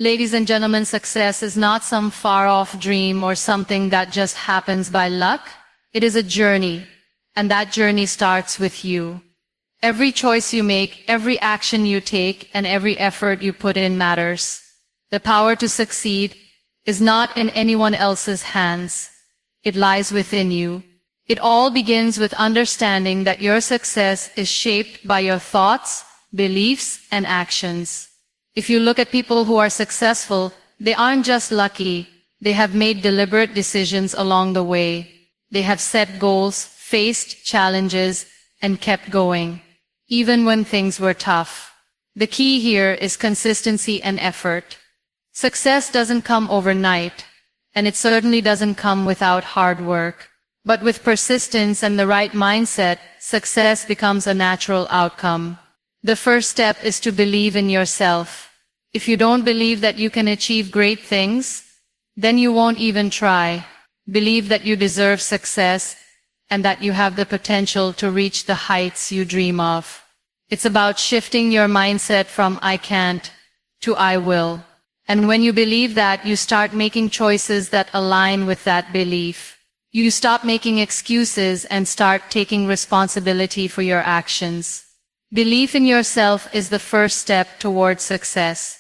Ladies and gentlemen, success is not some far-off dream or something that just happens by luck. It is a journey, and that journey starts with you. Every choice you make, every action you take, and every effort you put in matters. The power to succeed is not in anyone else's hands. It lies within you. It all begins with understanding that your success is shaped by your thoughts, beliefs, and actions. If you look at people who are successful, they aren't just lucky. They have made deliberate decisions along the way. They have set goals, faced challenges, and kept going, even when things were tough. The key here is consistency and effort. Success doesn't come overnight, and it certainly doesn't come without hard work. But with persistence and the right mindset, success becomes a natural outcome. The first step is to believe in yourself. If you don't believe that you can achieve great things, then you won't even try. Believe that you deserve success and that you have the potential to reach the heights you dream of. It's about shifting your mindset from "I can't" to "I will." And when you believe that, you start making choices that align with that belief. You stop making excuses and start taking responsibility for your actions. Belief in yourself is the first step toward success.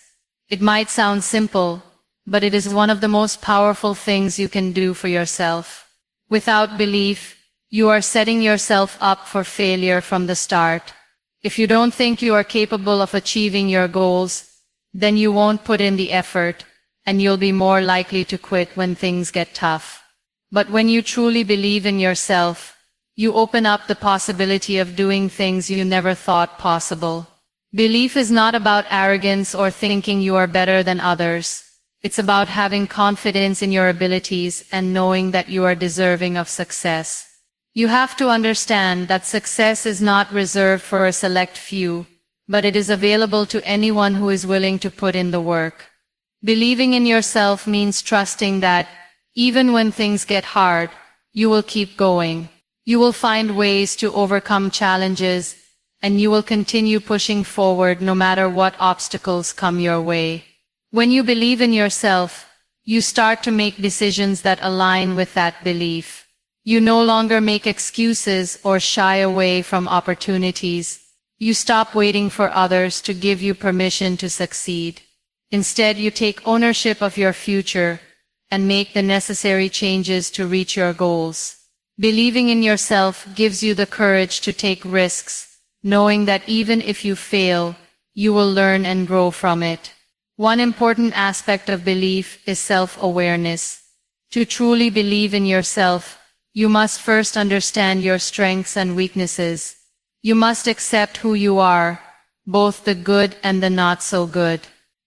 It might sound simple, but it is one of the most powerful things you can do for yourself. Without belief, you are setting yourself up for failure from the start. If you don't think you are capable of achieving your goals, then you won't put in the effort, and you'll be more likely to quit when things get tough. But when you truly believe in yourself, you open up the possibility of doing things you never thought possible. Belief is not about arrogance or thinking you are better than others. It's about having confidence in your abilities and knowing that you are deserving of success. You have to understand that success is not reserved for a select few, but it is available to anyone who is willing to put in the work. Believing in yourself means trusting that, even when things get hard, you will keep going. You will find ways to overcome challenges, and you will continue pushing forward no matter what obstacles come your way. When you believe in yourself, you start to make decisions that align with that belief. You no longer make excuses or shy away from opportunities. You stop waiting for others to give you permission to succeed. Instead, you take ownership of your future and make the necessary changes to reach your goals. Believing in yourself gives you the courage to take risks, knowing that even if you fail, you will learn and grow from it. One important aspect of belief is self-awareness. To truly believe in yourself, you must first understand your strengths and weaknesses. You must accept who you are, both the good and the not so good.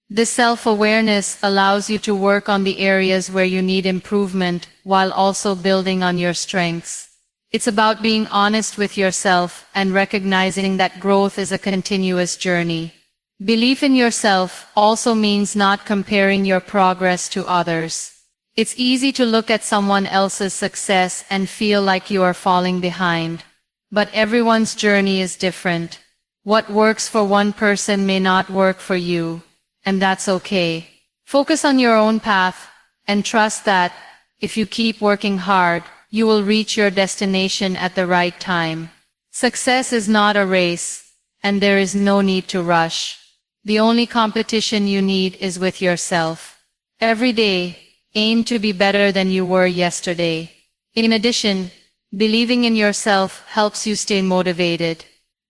This self-awareness allows you to work on the areas where you need improvement while also building on your strengths. It's about being honest with yourself and recognizing that growth is a continuous journey. Belief in yourself also means not comparing your progress to others. It's easy to look at someone else's success and feel like you are falling behind. But everyone's journey is different. What works for one person may not work for you. And that's okay. Focus on your own path, and trust that, if you keep working hard, you will reach your destination at the right time. Success is not a race, and there is no need to rush. The only competition you need is with yourself. Every day, aim to be better than you were yesterday. In addition, believing in yourself helps you stay motivated.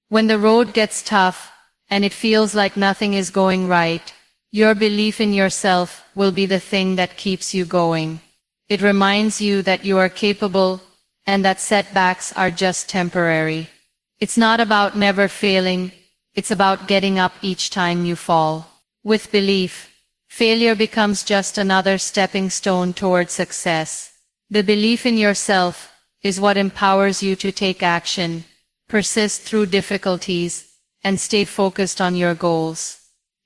When the road gets tough, and it feels like nothing is going right, your belief in yourself will be the thing that keeps you going. It reminds you that you are capable and that setbacks are just temporary. It's not about never failing, it's about getting up each time you fall. With belief, failure becomes just another stepping stone toward success. The belief in yourself is what empowers you to take action, persist through difficulties, and stay focused on your goals.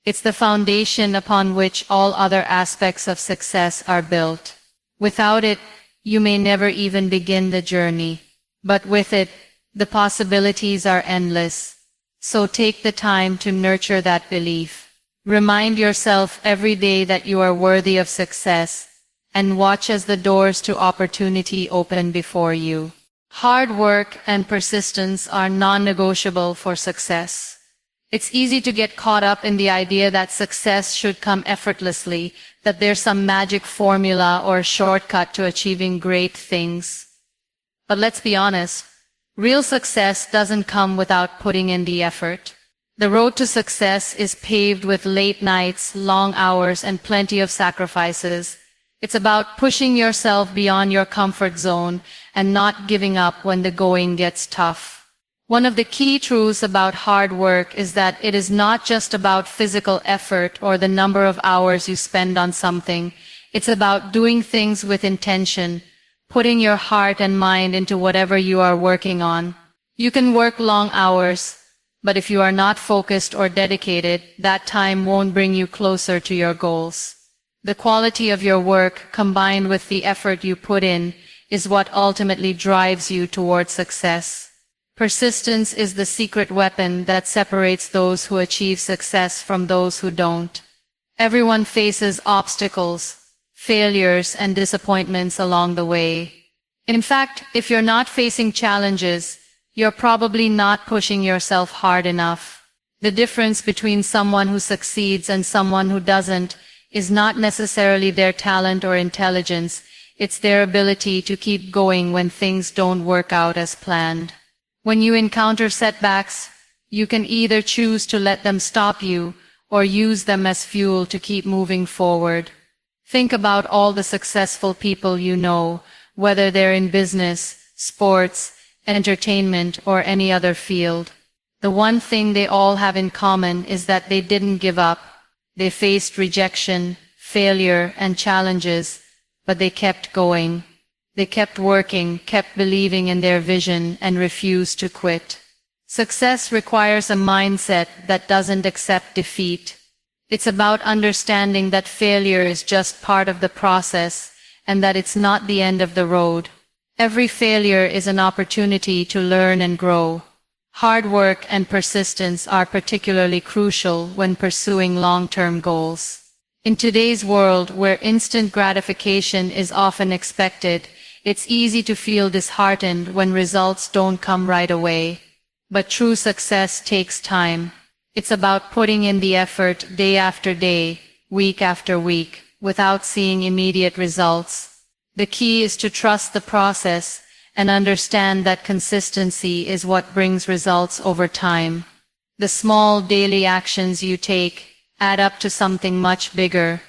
It's the foundation upon which all other aspects of success are built. Without it, you may never even begin the journey. But with it, the possibilities are endless. So take the time to nurture that belief. Remind yourself every day that you are worthy of success, and watch as the doors to opportunity open before you. Hard work and persistence are non-negotiable for success. It's easy to get caught up in the idea that success should come effortlessly, that there's some magic formula or shortcut to achieving great things. But let's be honest, real success doesn't come without putting in the effort. The road to success is paved with late nights, long hours, and plenty of sacrifices. It's about pushing yourself beyond your comfort zone and not giving up when the going gets tough. One of the key truths about hard work is that it is not just about physical effort or the number of hours you spend on something. It's about doing things with intention, putting your heart and mind into whatever you are working on. You can work long hours, but if you are not focused or dedicated, that time won't bring you closer to your goals. The quality of your work, combined with the effort you put in, is what ultimately drives you toward success. Persistence is the secret weapon that separates those who achieve success from those who don't. Everyone faces obstacles, failures, and disappointments along the way. In fact, if you're not facing challenges, you're probably not pushing yourself hard enough. The difference between someone who succeeds and someone who doesn't is not necessarily their talent or intelligence, it's their ability to keep going when things don't work out as planned. When you encounter setbacks, you can either choose to let them stop you or use them as fuel to keep moving forward. Think about all the successful people you know, whether they're in business, sports, entertainment, or any other field. The one thing they all have in common is that they didn't give up. They faced rejection, failure, and challenges, but they kept going. They kept working, kept believing in their vision, and refused to quit. Success requires a mindset that doesn't accept defeat. It's about understanding that failure is just part of the process, and that it's not the end of the road. Every failure is an opportunity to learn and grow. Hard work and persistence are particularly crucial when pursuing long-term goals. In today's world, where instant gratification is often expected, it's easy to feel disheartened when results don't come right away. But true success takes time. It's about putting in the effort day after day, week after week, without seeing immediate results. The key is to trust the process and understand that consistency is what brings results over time. The small daily actions you take add up to something much bigger.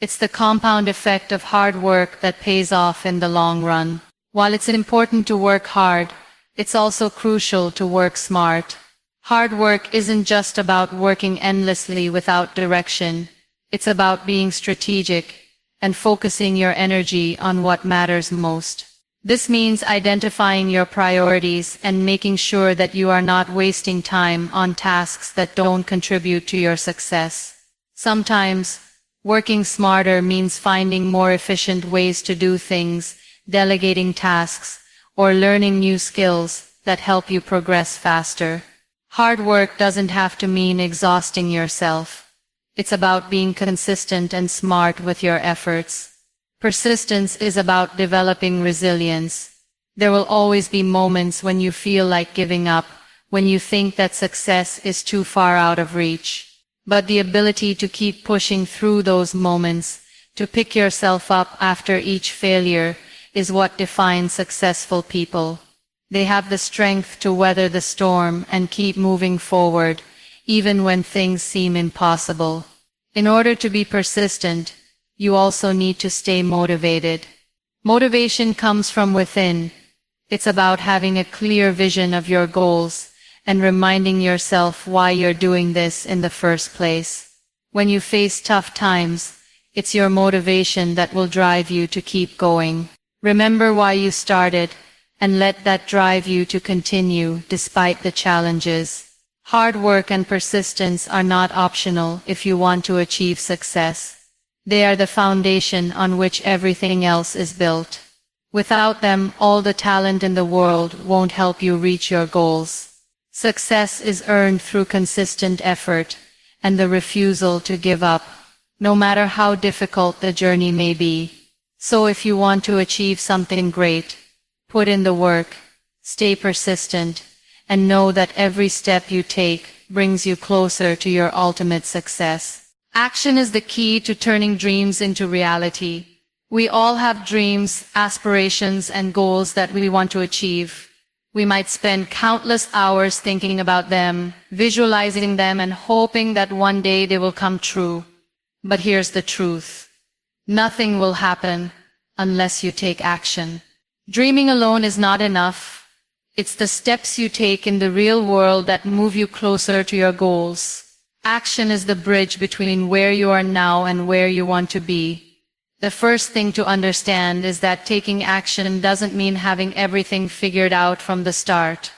It's the compound effect of hard work that pays off in the long run. While it's important to work hard, it's also crucial to work smart. Hard work isn't just about working endlessly without direction. It's about being strategic and focusing your energy on what matters most. This means identifying your priorities and making sure that you are not wasting time on tasks that don't contribute to your success. Sometimes, working smarter means finding more efficient ways to do things, delegating tasks, or learning new skills that help you progress faster. Hard work doesn't have to mean exhausting yourself. It's about being consistent and smart with your efforts. Persistence is about developing resilience. There will always be moments when you feel like giving up, when you think that success is too far out of reach. But the ability to keep pushing through those moments, to pick yourself up after each failure, is what defines successful people. They have the strength to weather the storm and keep moving forward, even when things seem impossible. In order to be persistent, you also need to stay motivated. Motivation comes from within. It's about having a clear vision of your goals and reminding yourself why you're doing this in the first place. When you face tough times, it's your motivation that will drive you to keep going. Remember why you started, and let that drive you to continue despite the challenges. Hard work and persistence are not optional if you want to achieve success. They are the foundation on which everything else is built. Without them, all the talent in the world won't help you reach your goals. Success is earned through consistent effort, and the refusal to give up, no matter how difficult the journey may be. So if you want to achieve something great, put in the work, stay persistent, and know that every step you take brings you closer to your ultimate success. Action is the key to turning dreams into reality. We all have dreams, aspirations, and goals that we want to achieve. We might spend countless hours thinking about them, visualizing them, and hoping that one day they will come true. But here's the truth. Nothing will happen unless you take action. Dreaming alone is not enough. It's the steps you take in the real world that move you closer to your goals. Action is the bridge between where you are now and where you want to be. The first thing to understand is that taking action doesn't mean having everything figured out from the start.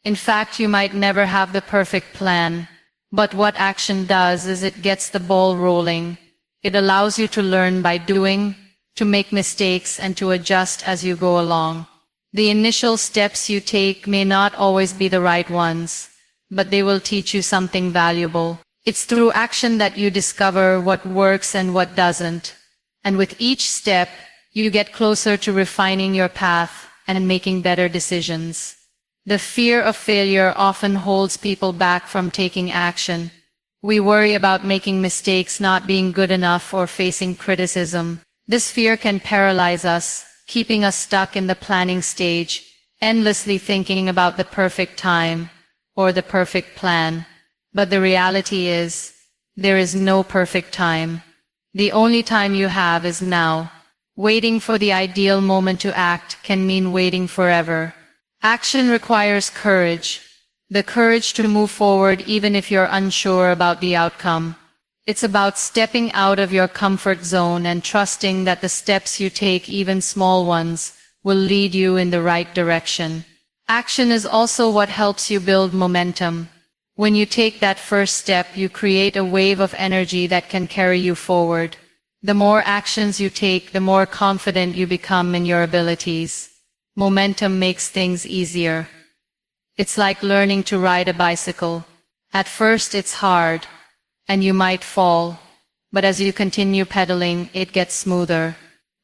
In fact, you might never have the perfect plan. But what action does is it gets the ball rolling. It allows you to learn by doing, to make mistakes, and to adjust as you go along. The initial steps you take may not always be the right ones, but they will teach you something valuable. It's through action that you discover what works and what doesn't. And with each step, you get closer to refining your path and making better decisions. The fear of failure often holds people back from taking action. We worry about making mistakes, not being good enough, or facing criticism. This fear can paralyze us, keeping us stuck in the planning stage, endlessly thinking about the perfect time or the perfect plan. But the reality is, there is no perfect time. The only time you have is now. Waiting for the ideal moment to act can mean waiting forever. Action requires courage. The courage to move forward even if you're unsure about the outcome. It's about stepping out of your comfort zone and trusting that the steps you take, even small ones, will lead you in the right direction. Action is also what helps you build momentum. When you take that first step, you create a wave of energy that can carry you forward. The more actions you take, the more confident you become in your abilities. Momentum makes things easier. It's like learning to ride a bicycle. At first it's hard, and you might fall, but as you continue pedaling, it gets smoother.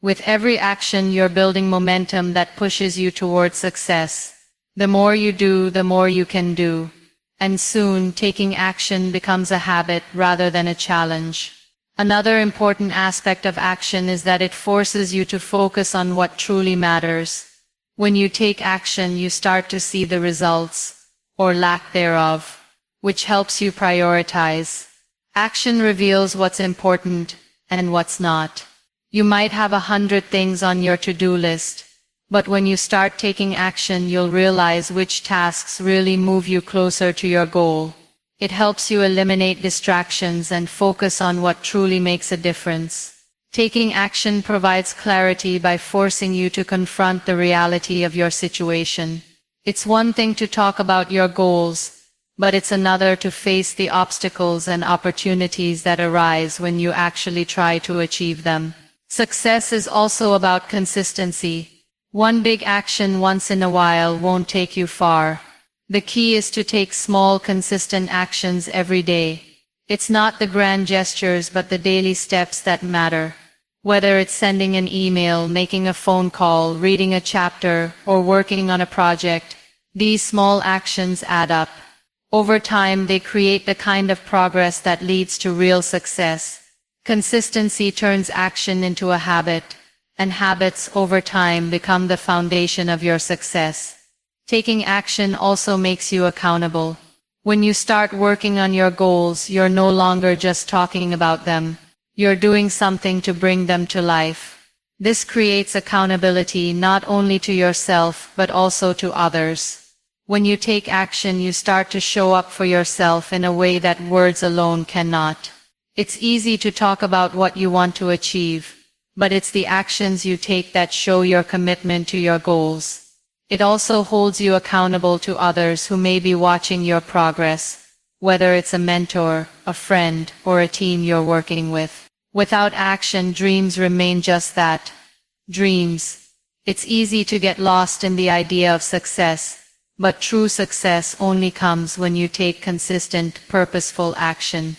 With every action, you're building momentum that pushes you towards success. The more you do, the more you can do. And soon, taking action becomes a habit rather than a challenge. Another important aspect of action is that it forces you to focus on what truly matters. When you take action, you start to see the results, or lack thereof, which helps you prioritize. Action reveals what's important and what's not. You might have 100 things on your to-do list, but when you start taking action, you'll realize which tasks really move you closer to your goal. It helps you eliminate distractions and focus on what truly makes a difference. Taking action provides clarity by forcing you to confront the reality of your situation. It's one thing to talk about your goals, but it's another to face the obstacles and opportunities that arise when you actually try to achieve them. Success is also about consistency. One big action once in a while won't take you far. The key is to take small, consistent actions every day. It's not the grand gestures but the daily steps that matter. Whether it's sending an email, making a phone call, reading a chapter, or working on a project, these small actions add up. Over time, they create the kind of progress that leads to real success. Consistency turns action into a habit, and habits over time become the foundation of your success. Taking action also makes you accountable. When you start working on your goals, you're no longer just talking about them. You're doing something to bring them to life. This creates accountability not only to yourself but also to others. When you take action, you start to show up for yourself in a way that words alone cannot. It's easy to talk about what you want to achieve, but it's the actions you take that show your commitment to your goals. It also holds you accountable to others who may be watching your progress, whether it's a mentor, a friend, or a team you're working with. Without action, dreams remain just that, dreams. It's easy to get lost in the idea of success, but true success only comes when you take consistent, purposeful action.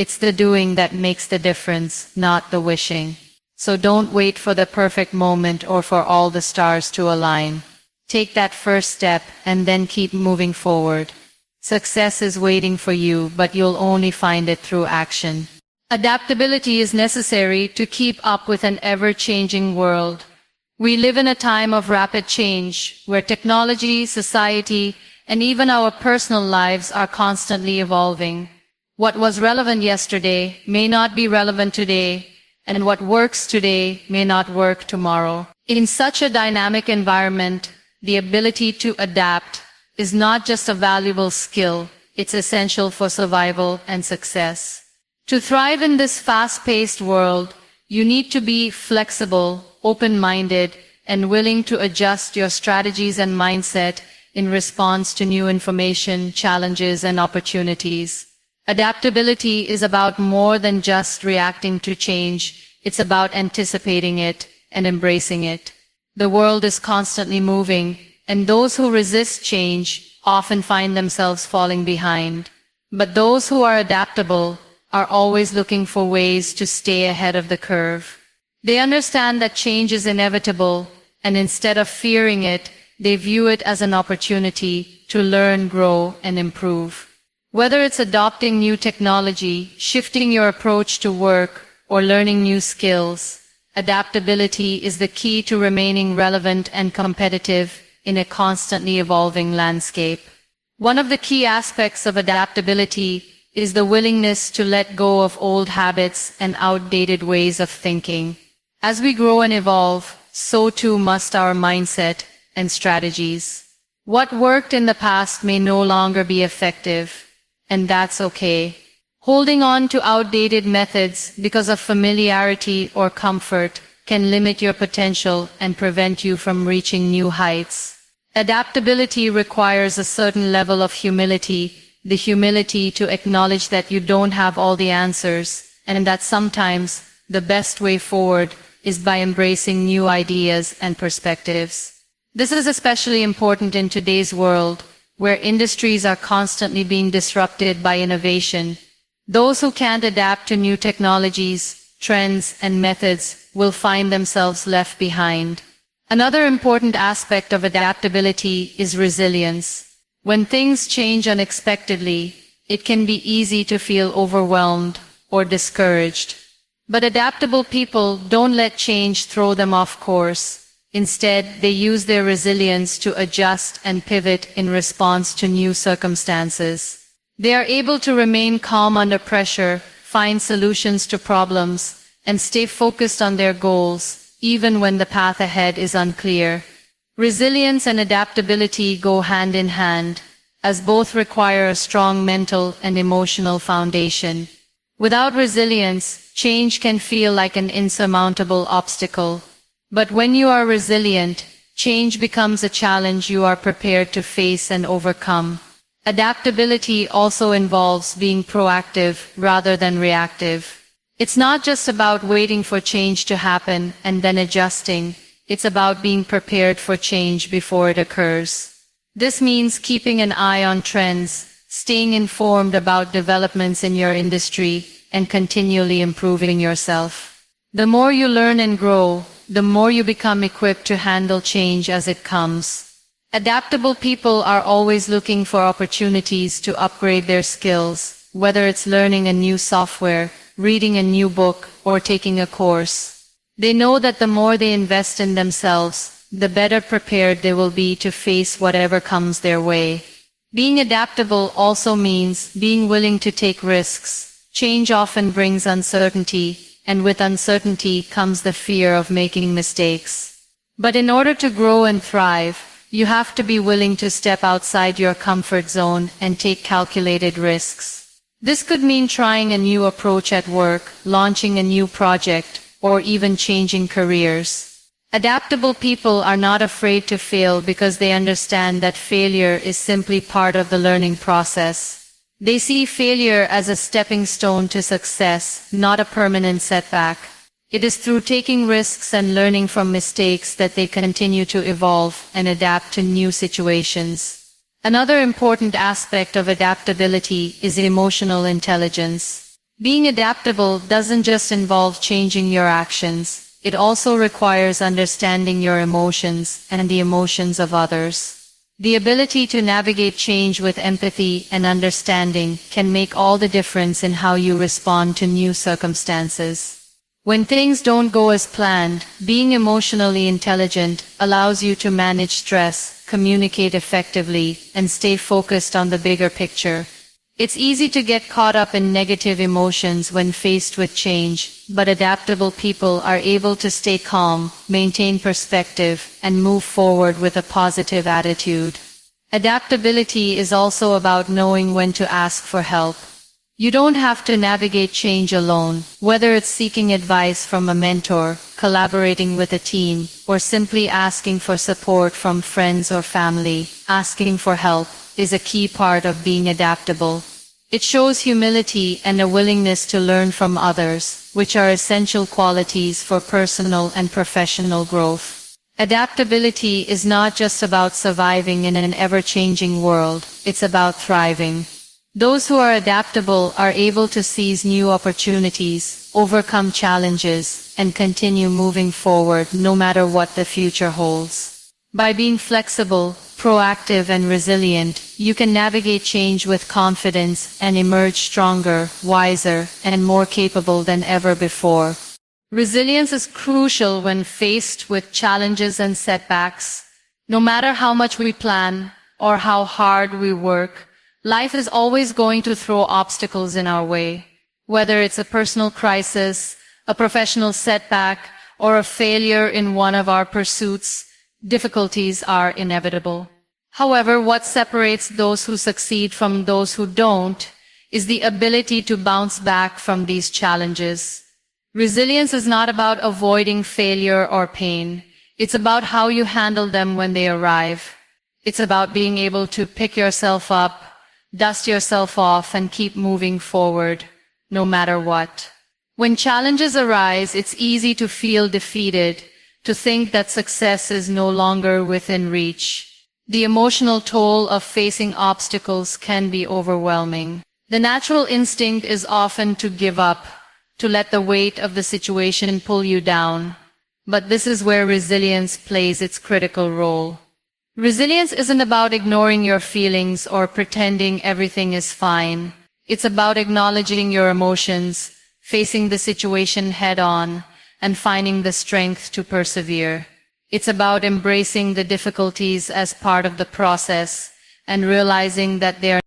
It's the doing that makes the difference, not the wishing. So don't wait for the perfect moment or for all the stars to align. Take that first step and then keep moving forward. Success is waiting for you, but you'll only find it through action. Adaptability is necessary to keep up with an ever-changing world. We live in a time of rapid change, where technology, society, and even our personal lives are constantly evolving. What was relevant yesterday may not be relevant today, and what works today may not work tomorrow. In such a dynamic environment, the ability to adapt is not just a valuable skill, it's essential for survival and success. To thrive in this fast-paced world, you need to be flexible, open-minded, and willing to adjust your strategies and mindset in response to new information, challenges, and opportunities. Adaptability is about more than just reacting to change. It's about anticipating it and embracing it. The world is constantly moving, and those who resist change often find themselves falling behind. But those who are adaptable are always looking for ways to stay ahead of the curve. They understand that change is inevitable, and instead of fearing it, they view it as an opportunity to learn, grow, and improve. Whether it's adopting new technology, shifting your approach to work, or learning new skills, adaptability is the key to remaining relevant and competitive in a constantly evolving landscape. One of the key aspects of adaptability is the willingness to let go of old habits and outdated ways of thinking. As we grow and evolve, so too must our mindset and strategies. What worked in the past may no longer be effective, and that's okay. Holding on to outdated methods because of familiarity or comfort can limit your potential and prevent you from reaching new heights. Adaptability requires a certain level of humility, the humility to acknowledge that you don't have all the answers, and that sometimes the best way forward is by embracing new ideas and perspectives. This is especially important in today's world, where industries are constantly being disrupted by innovation. Those who can't adapt to new technologies, trends, and methods will find themselves left behind. Another important aspect of adaptability is resilience. When things change unexpectedly, it can be easy to feel overwhelmed or discouraged. But adaptable people don't let change throw them off course. Instead, they use their resilience to adjust and pivot in response to new circumstances. They are able to remain calm under pressure, find solutions to problems, and stay focused on their goals, even when the path ahead is unclear. Resilience and adaptability go hand in hand, as both require a strong mental and emotional foundation. Without resilience, change can feel like an insurmountable obstacle. But when you are resilient, change becomes a challenge you are prepared to face and overcome. Adaptability also involves being proactive rather than reactive. It's not just about waiting for change to happen and then adjusting. It's about being prepared for change before it occurs. This means keeping an eye on trends, staying informed about developments in your industry, and continually improving yourself. The more you learn and grow, the more you become equipped to handle change as it comes. Adaptable people are always looking for opportunities to upgrade their skills, whether it's learning a new software, reading a new book, or taking a course. They know that the more they invest in themselves, the better prepared they will be to face whatever comes their way. Being adaptable also means being willing to take risks. Change often brings uncertainty, and with uncertainty comes the fear of making mistakes. But in order to grow and thrive, you have to be willing to step outside your comfort zone and take calculated risks. This could mean trying a new approach at work, launching a new project, or even changing careers. Adaptable people are not afraid to fail because they understand that failure is simply part of the learning process. They see failure as a stepping stone to success, not a permanent setback. It is through taking risks and learning from mistakes that they continue to evolve and adapt to new situations. Another important aspect of adaptability is emotional intelligence. Being adaptable doesn't just involve changing your actions, it also requires understanding your emotions and the emotions of others. The ability to navigate change with empathy and understanding can make all the difference in how you respond to new circumstances. When things don't go as planned, being emotionally intelligent allows you to manage stress, communicate effectively, and stay focused on the bigger picture. It's easy to get caught up in negative emotions when faced with change, but adaptable people are able to stay calm, maintain perspective, and move forward with a positive attitude. Adaptability is also about knowing when to ask for help. You don't have to navigate change alone, whether it's seeking advice from a mentor, collaborating with a team, or simply asking for support from friends or family. Asking for help is a key part of being adaptable. It shows humility and a willingness to learn from others, which are essential qualities for personal and professional growth. Adaptability is not just about surviving in an ever-changing world, it's about thriving. Those who are adaptable are able to seize new opportunities, overcome challenges, and continue moving forward no matter what the future holds. By being flexible, proactive, and resilient, you can navigate change with confidence and emerge stronger, wiser, and more capable than ever before. Resilience is crucial when faced with challenges and setbacks. No matter how much we plan or how hard we work, life is always going to throw obstacles in our way. Whether it's a personal crisis, a professional setback, or a failure in one of our pursuits, difficulties are inevitable. However, what separates those who succeed from those who don't is the ability to bounce back from these challenges. Resilience is not about avoiding failure or pain. It's about how you handle them when they arrive. It's about being able to pick yourself up, dust yourself off, and keep moving forward, no matter what. When challenges arise, it's easy to feel defeated, to think that success is no longer within reach. The emotional toll of facing obstacles can be overwhelming. The natural instinct is often to give up, to let the weight of the situation pull you down. But this is where resilience plays its critical role. Resilience isn't about ignoring your feelings or pretending everything is fine. It's about acknowledging your emotions, facing the situation head-on, and finding the strength to persevere. It's about embracing the difficulties as part of the process and realizing that they are